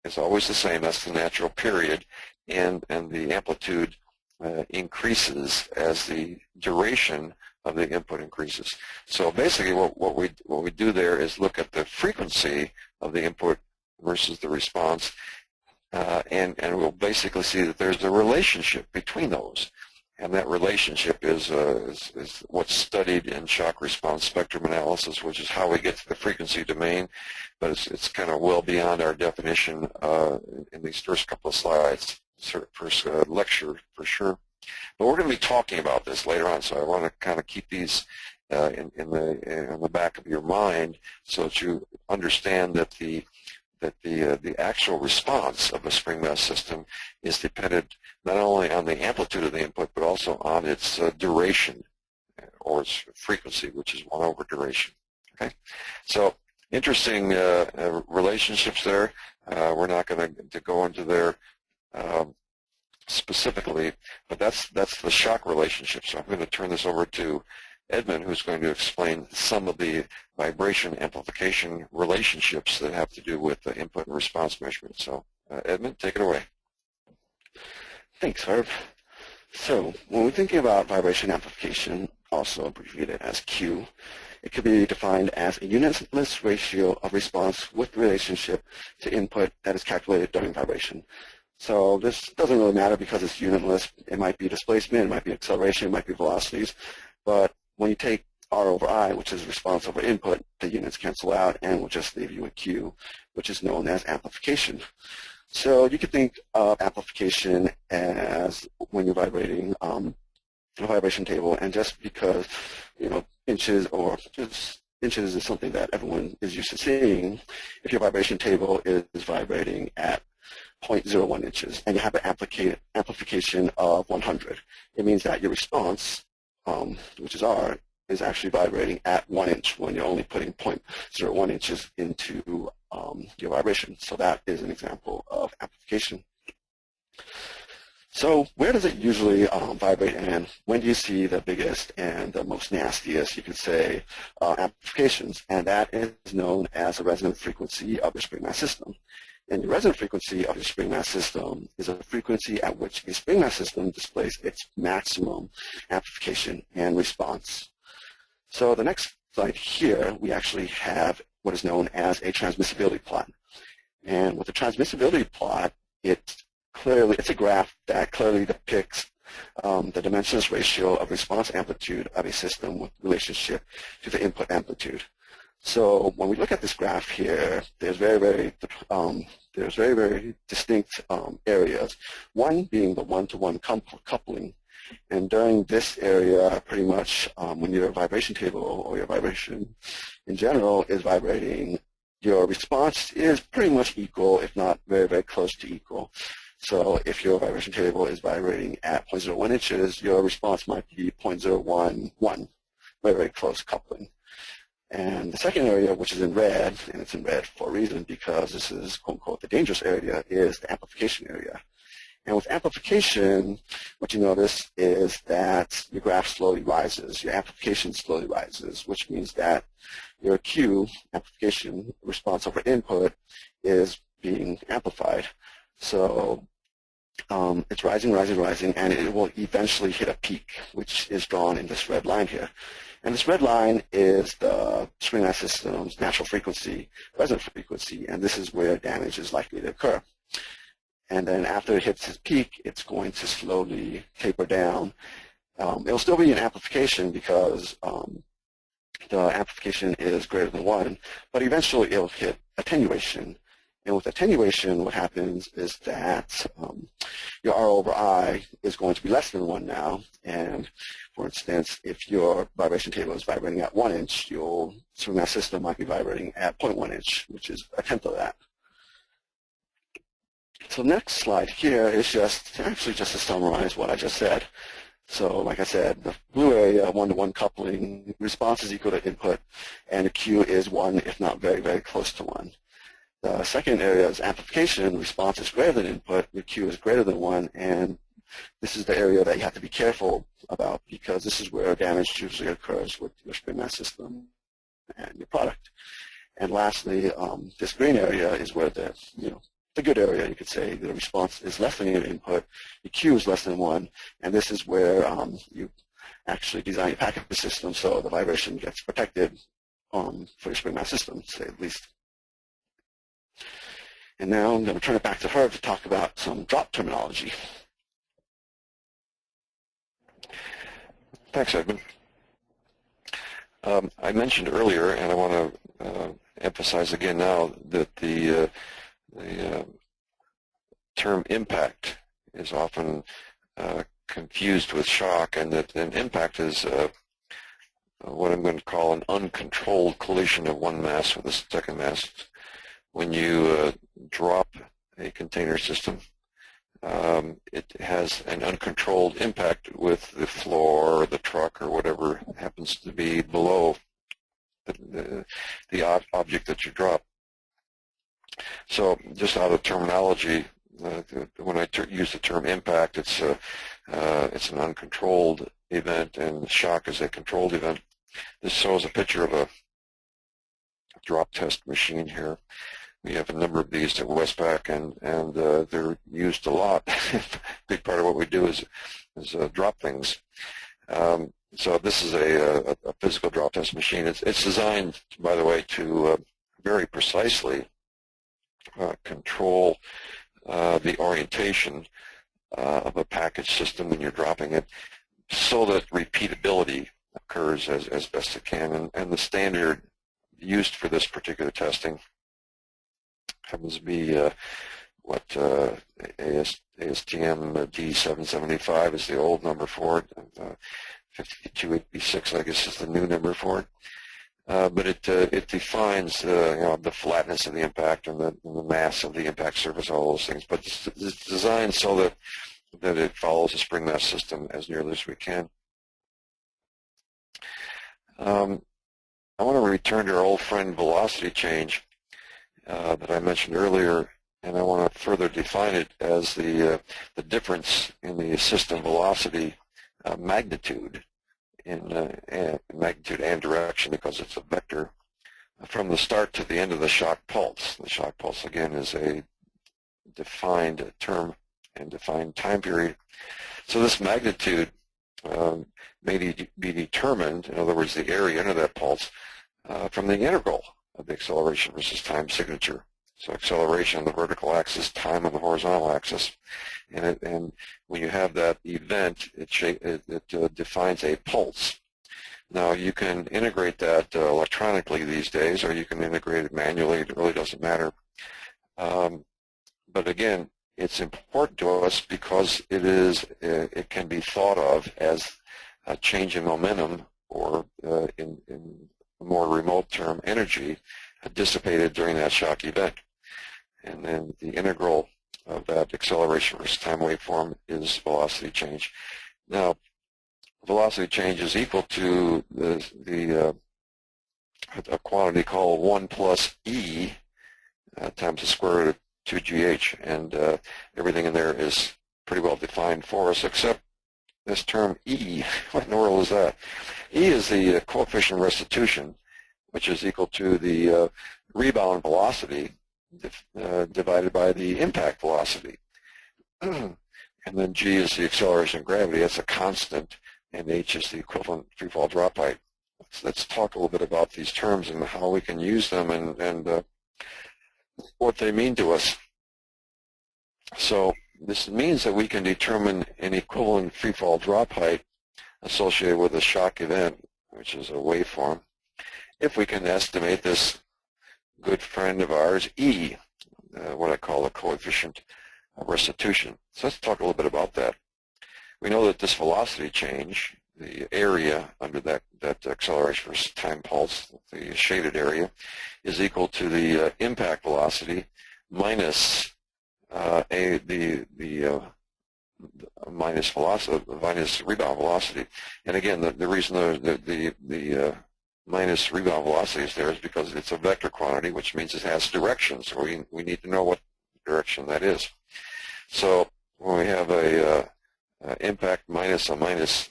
Speaker 3: is always the same. That's the natural period, and the amplitude increases as the duration of the input increases. So basically what we do there is look at the frequency of the input versus the response, and we'll basically see that there's a relationship between those. And that relationship is what's studied in shock response spectrum analysis, which is how we get to the frequency domain, but it's kind of well beyond our definition in these first couple of slides, first lecture for sure. But we're going to be talking about this later on, so I want to kind of keep these in the back of your mind so that you understand that the actual response of a spring mass system is dependent not only on the amplitude of the input, but also on its duration or its frequency, which is 1 over duration. Okay, so interesting relationships there. We're not going to go into there specifically, but that's the shock relationship. So I'm going to turn this over to Edmund, who's going to explain some of the vibration amplification relationships that have to do with the input and response measurement. So Edmund, take it away.
Speaker 1: Thanks, Herb. So when we're thinking about vibration amplification, also abbreviated as Q, it could be defined as a unitless ratio of response with relationship to input that is calculated during vibration. So this doesn't really matter because it's unitless. It might be displacement, it might be acceleration, it might be velocities, but when you take R over I, which is response over input, the units cancel out and we'll just leave you with Q, which is known as amplification. So you could think of amplification as when you're vibrating a vibration table, and just because, inches or just inches is something that everyone is used to seeing, if your vibration table is vibrating at 0.01 inches and you have an amplification of 100, it means that your response, which is R, is actually vibrating at 1 inch when you're only putting 0.01 inches into your vibration. So that is an example of amplification. So where does it usually vibrate, and when do you see the biggest and the most nastiest, you could say, amplifications? And that is known as the resonant frequency of your spring mass system. And the resonant frequency of your spring mass system is a frequency at which a spring mass system displays its maximum amplification and response. So the next slide here, we actually have what is known as a transmissibility plot. And with the transmissibility plot, it's a graph that clearly depicts the dimensionless ratio of response amplitude of a system with relationship to the input amplitude. So when we look at this graph here, there's very, very there's very, very distinct areas. One being the one-to-one coupling. And during this area, pretty much when your vibration table or your vibration in general is vibrating, your response is pretty much equal, if not very, very close to equal. So if your vibration table is vibrating at 0.01 inches, your response might be 0.011, very, very close coupling. And the second area, which is in red, and it's in red for a reason because this is, quote unquote, the dangerous area, is the amplification area. And with amplification, what you notice is that your graph slowly rises, your amplification slowly rises, which means that your Q, amplification, response over input, is being amplified. So it's rising, rising, rising, and it will eventually hit a peak, which is drawn in this red line here. And this red line is the spring mass system's natural frequency, resonant frequency, and this is where damage is likely to occur. And then after it hits its peak, it's going to slowly taper down. It'll still be an amplification because the amplification is greater than 1, but eventually it'll hit attenuation. And with attenuation, what happens is that your R over I is going to be less than 1 now. And for instance, if your vibration table is vibrating at 1 inch, your spring mass system might be vibrating at 0.1 inch, which is a tenth of that. So the next slide here is just to summarize what I just said. So like I said, the blue area, one-to-one coupling, response is equal to input, and the Q is 1, if not very, very close to 1. The second area is amplification. Response is greater than input. Your Q is greater than 1, and this is the area that you have to be careful about because this is where damage usually occurs with your spring mass system and your product. And lastly, this green area is where the good area, you could say, the response is less than your input, the Q is less than 1, and this is where you actually design your package system so the vibration gets protected for your spring mass system, to say at least. And now I'm going to turn it back to her to talk about some drop terminology.
Speaker 3: Thanks, Edmund. I mentioned earlier, and I want to emphasize again now, that the term impact is often confused with shock, and that an impact is what I'm going to call an uncontrolled collision of one mass with a second mass. When you drop a container system, it has an uncontrolled impact with the floor or the truck or whatever happens to be below the object that you drop. So just out of terminology, when I use the term impact, it's an uncontrolled event, and shock is a controlled event. This shows a picture of a drop test machine here. We have a number of these at Westpak, and they're used a lot. A big part of what we do is drop things. So this is a physical drop test machine. It's designed, by the way, to very precisely control the orientation of a package system when you're dropping it, so that repeatability occurs as best it can. And the standard used for this particular testing happens to be ASTM D775 is the old number for it. 5286, I guess, is the new number for it. But it defines the flatness of the impact and the mass of the impact surface, all those things. But it's designed so that it follows the spring mass system as nearly as we can. I want to return to our old friend velocity change that I mentioned earlier, and I want to further define it as the difference in the system velocity magnitude in magnitude and direction, because it's a vector, from the start to the end of the shock pulse. The shock pulse, again, is a defined term and defined time period. So this magnitude may be determined, in other words, the area under that pulse, from the integral of the acceleration versus time signature. So acceleration on the vertical axis, time on the horizontal axis. And when you have that event, it defines a pulse. Now, you can integrate that electronically these days, or you can integrate it manually. It really doesn't matter. but again, it's important to us because it can be thought of as a change in momentum, or in a more remote term, energy dissipated during that shock event. And then the integral of that acceleration versus time waveform is velocity change. Now, velocity change is equal to a quantity called 1 plus e times the square root of 2gh, and everything in there is pretty well defined for us, except this term E. What in the world is that? E is the coefficient of restitution, which is equal to the rebound velocity divided by the impact velocity. And then G is the acceleration of gravity. That's a constant, and H is the equivalent freefall drop height. Let's talk a little bit about these terms and how we can use them and what they mean to us. So this means that we can determine an equivalent freefall drop height associated with a shock event, which is a waveform, if we can estimate this good friend of ours, E, what I call the coefficient of restitution. So let's talk a little bit about that. We know that this velocity change, the area under that acceleration versus time pulse, the shaded area, is equal to the impact velocity minus minus rebound velocity. And again, the reason the minus rebound velocity is there is because it's a vector quantity, which means it has direction. So we need to know what direction that is. So when we have a impact minus a minus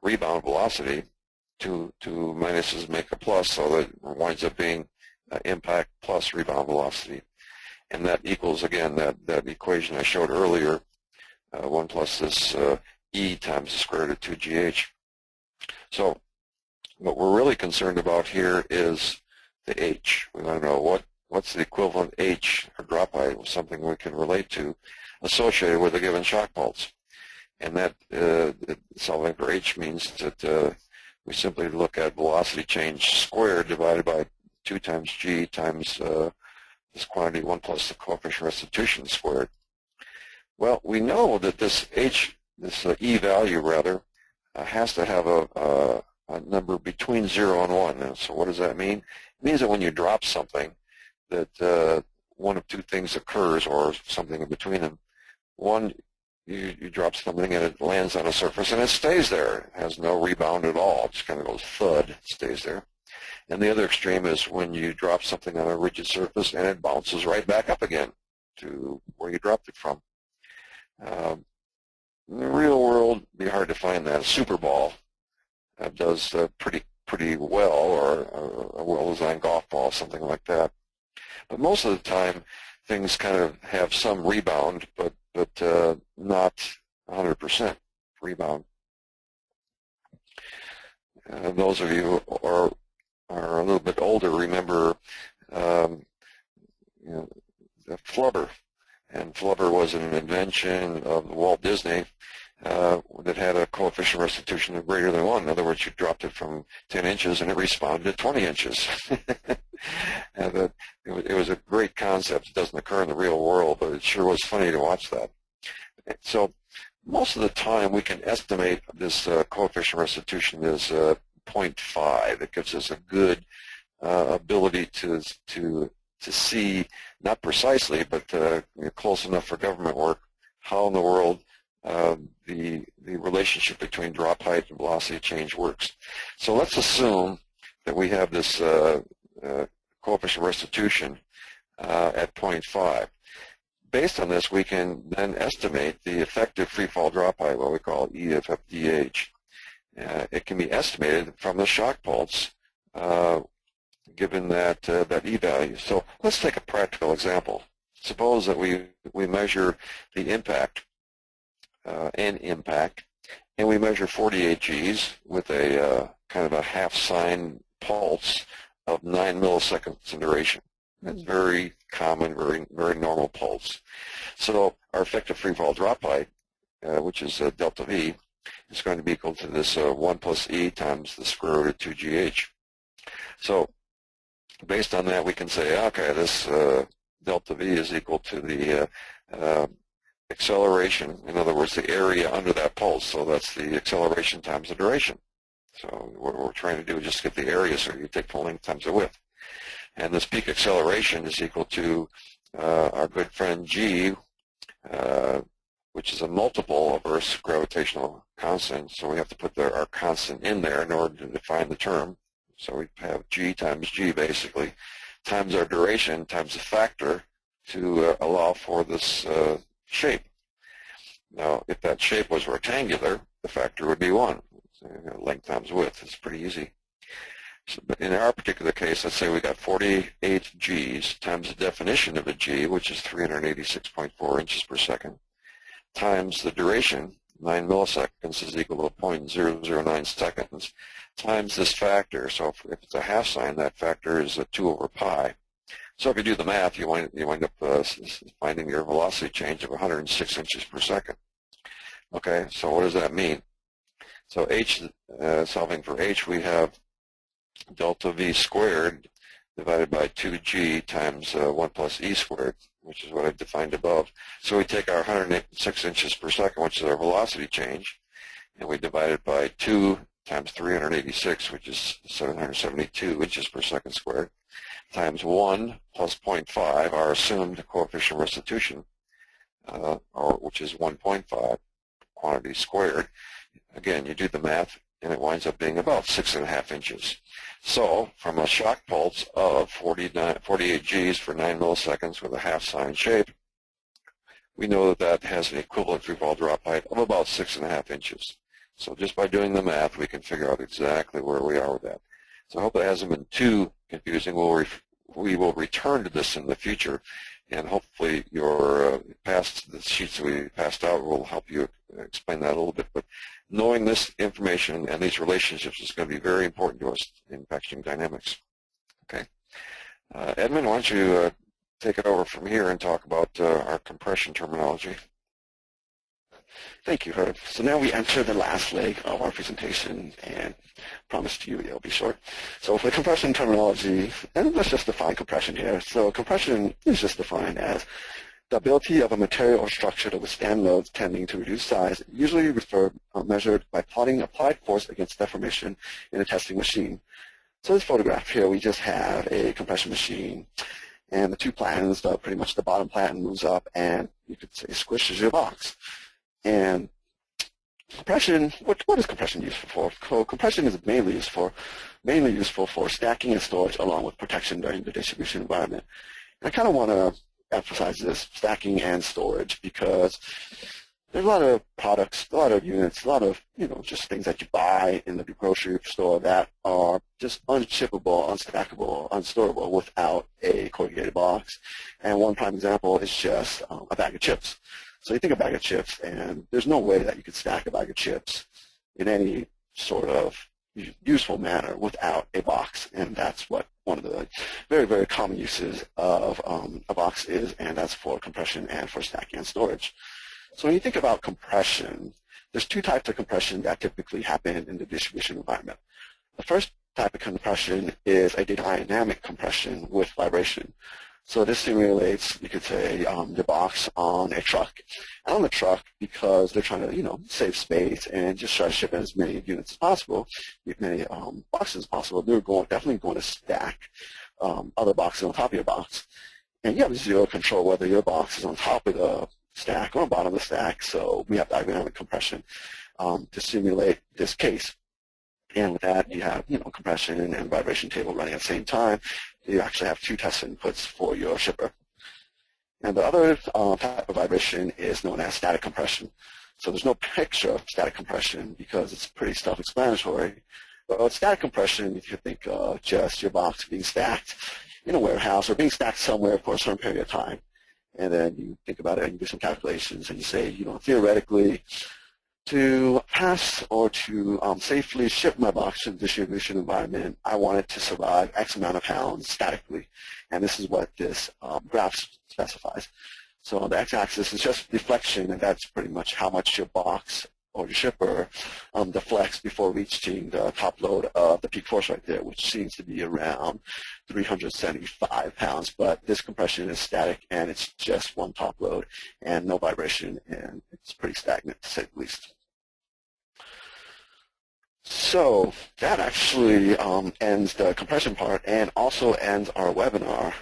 Speaker 3: rebound velocity, two minuses make a plus, so that it winds up being impact plus rebound velocity. And that equals, again, that equation I showed earlier, 1 plus this E times the square root of 2gh. So what we're really concerned about here is the H. We want to know what's the equivalent H, or drop height, something we can relate to, associated with a given shock pulse. And that solving for H means that we simply look at velocity change squared divided by 2 times G times this quantity 1 plus the coefficient restitution squared. Well, we know that this H, this E value rather, has to have a number between 0 and 1. And so what does that mean? It means that when you drop something, that one of two things occurs, or something in between them. One, you drop something and it lands on a surface and it stays there. It has no rebound at all. It just kind of goes thud, it stays there. And the other extreme is when you drop something on a rigid surface and it bounces right back up again to where you dropped it from. In the real world, it'd be hard to find that. A super ball does pretty well, or a well-designed golf ball, something like that. But most of the time, things kind of have some rebound, but not 100% rebound. Those of you who are a little bit older remember the flubber. And flubber was an invention of Walt Disney that had a coefficient of restitution of greater than 1. In other words, you dropped it from 10 inches and it responded at 20 inches. And it was a great concept. It doesn't occur in the real world, but it sure was funny to watch that. So most of the time we can estimate this coefficient of restitution as 0.5. It gives us a good ability to see, not precisely, but close enough for government work, how in the world the relationship between drop height and velocity change works. So let's assume that we have this coefficient of restitution at 0.5. Based on this, we can then estimate the effective freefall drop height, what we call EFFDH. It can be estimated from the shock pulse given that E value. So let's take a practical example. Suppose that we measure the impact, and we measure 48 Gs with a kind of a half sine pulse of 9 milliseconds in duration. That's very common, very normal pulse. So our effective freefall drop height, which is delta V, is going to be equal to this 1 plus E times the square root of 2GH. So based on that, we can say, okay, this delta V is equal to the acceleration, in other words, the area under that pulse. So that's the acceleration times the duration. So what we're trying to do is just get the area, so you take the length times the width. And this peak acceleration is equal to our good friend G, which is a multiple of Earth's gravitational constant. So we have to put our constant in there in order to define the term. So we have G times G, basically, times our duration times the factor to allow for this shape. Now, if that shape was rectangular, the factor would be 1. So, length times width. It's pretty easy. So, but in our particular case, let's say we got 48 Gs times the definition of a G, which is 386.4 inches per second, times the duration, 9 milliseconds is equal to 0.009 seconds, times this factor. So if it's a half sign, that factor is 2 over pi. So if you do the math, you wind up finding your velocity change of 106 inches per second. Okay, so what does that mean? So solving for H, we have delta V squared divided by 2G times 1 plus E squared, which is what I've defined above. So we take our 106 inches per second, which is our velocity change, and we divide it by 2 times 386, which is 772 inches per second squared, times 1 plus 0.5, our assumed coefficient of restitution, which is 1.5 quantity squared. Again, you do the math, and it winds up being about 6.5 inches. So from a shock pulse of 48 Gs for 9 milliseconds with a half sign shape, we know that that has an equivalent free fall drop height of about 6.5 inches. So just by doing the math, we can figure out exactly where we are with that. So I hope it hasn't been too confusing. We will return to this in the future, and hopefully the sheets that we passed out will help you explain that a little bit. But knowing this information and these relationships is going to be very important to us in packaging dynamics. Okay, Edmund, why don't you take it over from here and talk about our compression terminology.
Speaker 1: Thank you, Herb. So now we enter the last leg of our presentation, and promise to you it'll be short. So for compression terminology, and let's just define compression here. So compression is just defined as the ability of a material or structure to withstand loads tending to reduce size, usually measured by plotting applied force against deformation in a testing machine. So this photograph here, we just have a compression machine, and the two platens, pretty much the bottom platen moves up, and you could say squishes your box. And compression, what is compression useful for? So compression is mainly useful for stacking and storage along with protection during the distribution environment. And I kind of want to emphasize this, stacking and storage, because there's a lot of products, a lot of units, a lot of, just things that you buy in the grocery store that are just unshippable, unstackable, unstorable without a corrugated box. And one prime example is just a bag of chips. So you think a bag of chips, and there's no way that you could stack a bag of chips in any sort of useful manner without a box. And that's what one of the very, very common uses of a box is, and that's for compression and for stacking and storage. So when you think about compression, there's two types of compression that typically happen in the distribution environment. The first type of compression is a dynamic compression with vibration. So this simulates, you could say, the box on a truck. And on the truck, because they're trying to, save space and just try to ship as many units as possible, as many boxes as possible, they're definitely going to stack other boxes on top of your box. And you have zero control whether your box is on top of the stack or on bottom of the stack. So we have dynamic compression to simulate this case. And with that, you have, compression and vibration table running at the same time. You actually have two test inputs for your shipper. And the other type of vibration is known as static compression. So there's no picture of static compression because it's pretty self-explanatory. But with static compression, if you think of just your box being stacked in a warehouse or being stacked somewhere for a certain period of time, and then you think about it and you do some calculations and you say, theoretically, to pass or to safely ship my box to the distribution environment, I want it to survive X amount of pounds statically. And this is what this graph specifies. So the x-axis is just deflection, and that's pretty much how much your box or your shipper deflects before reaching the top load of the peak force right there, which seems to be around 375 pounds, but this compression is static and it's just one top load and no vibration, and it's pretty stagnant to say the least. So that actually ends the compression part and also ends our webinar.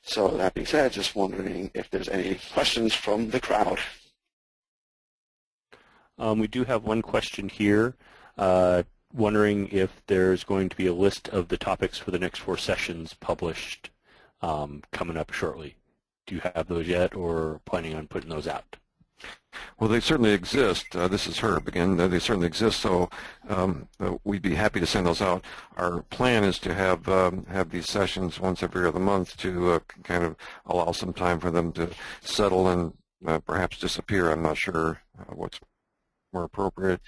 Speaker 1: So that being said, just wondering if there's any questions from the crowd.
Speaker 2: We do have one question here, wondering if there's going to be a list of the topics for the next 4 sessions published coming up shortly. Do you have those yet, or planning on putting those out?
Speaker 3: Well, they certainly exist. This is Herb again. They certainly exist, so we'd be happy to send those out. Our plan is to have these sessions once every other month to kind of allow some time for them to settle and perhaps disappear. I'm not sure what's more appropriate,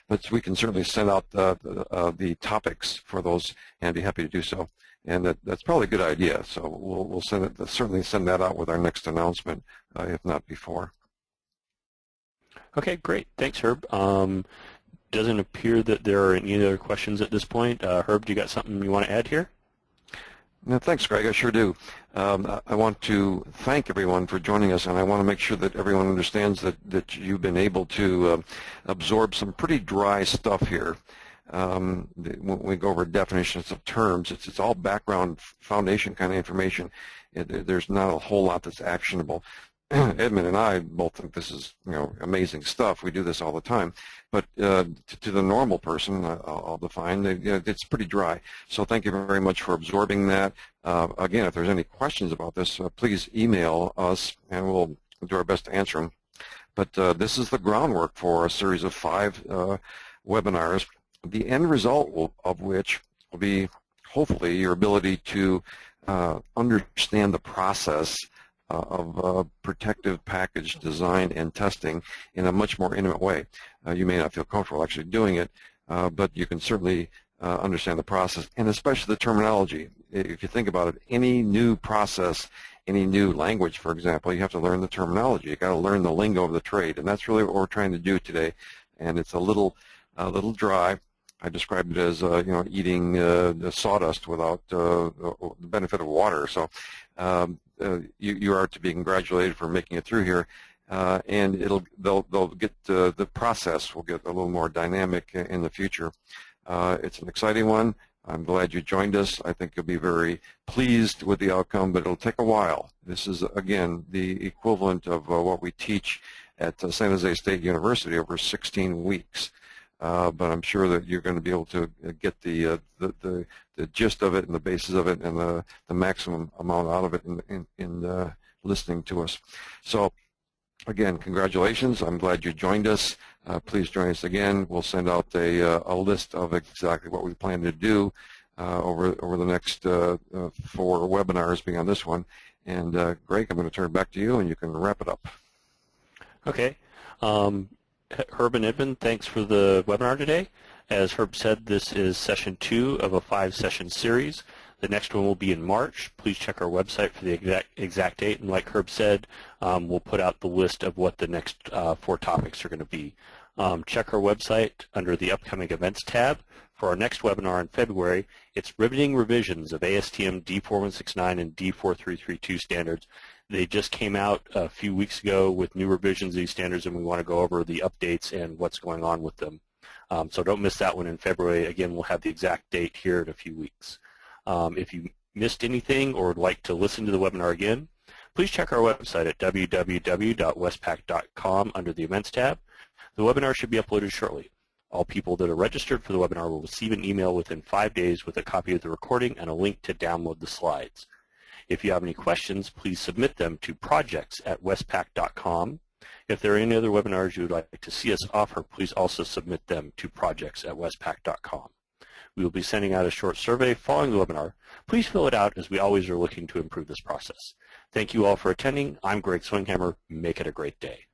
Speaker 3: but we can certainly send out the topics for those and be happy to do so. And that's probably a good idea. So we'll certainly send that out with our next announcement, if not before.
Speaker 2: Okay, great. Thanks, Herb. Doesn't appear that there are any other questions at this point. Herb, do you got something you want to add here?
Speaker 3: No, thanks, Greg. I sure do. I want to thank everyone for joining us, and I want to make sure that everyone understands that you've been able to absorb some pretty dry stuff here. When we go over definitions of terms, it's all background foundation kind of information. There's not a whole lot that's actionable. Edmund and I both think this is, amazing stuff. We do this all the time. But to the normal person, I'll define, it's pretty dry. So thank you very much for absorbing that. Again, if there's any questions about this, please email us, and we'll do our best to answer them. But this is the groundwork for a series of 5 webinars, the end result of which will be, hopefully, your ability to understand the process of protective package design and testing in a much more intimate way. You may not feel comfortable actually doing it, but you can certainly understand the process, and especially the terminology. If you think about it, any new process, any new language, for example, you have to learn the terminology. You've got to learn the lingo of the trade, and that's really what we're trying to do today. And it's a little dry. I described it as eating the sawdust without the benefit of water. So you are to be congratulated for making it through here, and they'll get the process will get a little more dynamic in the future. It's an exciting one. I'm glad you joined us. I think you'll be very pleased with the outcome, but it'll take a while. This is, again, the equivalent of what we teach at San Jose State University over 16 weeks. But I'm sure that you're going to be able to get the gist of it and the basis of it and the maximum amount out of it in listening to us. So, again, congratulations. I'm glad you joined us. Please join us again. We'll send out a list of exactly what we plan to do over the next 4 webinars beyond this one. And, Greg, I'm going to turn it back to you, and you can wrap it up.
Speaker 2: Okay. Herb and Edmund, thanks for the webinar today. As Herb said, this is session 2 of a 5-session series. The next one will be in March. Please check our website for the exact date. And like Herb said, we'll put out the list of what the next 4 topics are going to be. Check our website under the upcoming events tab. For our next webinar in February, it's riveting revisions of ASTM D4169 and D4332 standards. They just came out a few weeks ago with new revisions of these standards, and we want to go over the updates and what's going on with them. So don't miss that one in February. Again, we'll have the exact date here in a few weeks. If you missed anything or would like to listen to the webinar again, please check our website at www.westpak.com under the Events tab. The webinar should be uploaded shortly. All people that are registered for the webinar will receive an email within 5 days with a copy of the recording and a link to download the slides. If you have any questions, please submit them to projects@westpak.com. If there are any other webinars you would like to see us offer, please also submit them to projects@westpak.com. We will be sending out a short survey following the webinar. Please fill it out, as we always are looking to improve this process. Thank you all for attending. I'm Greg Swinghammer. Make it a great day.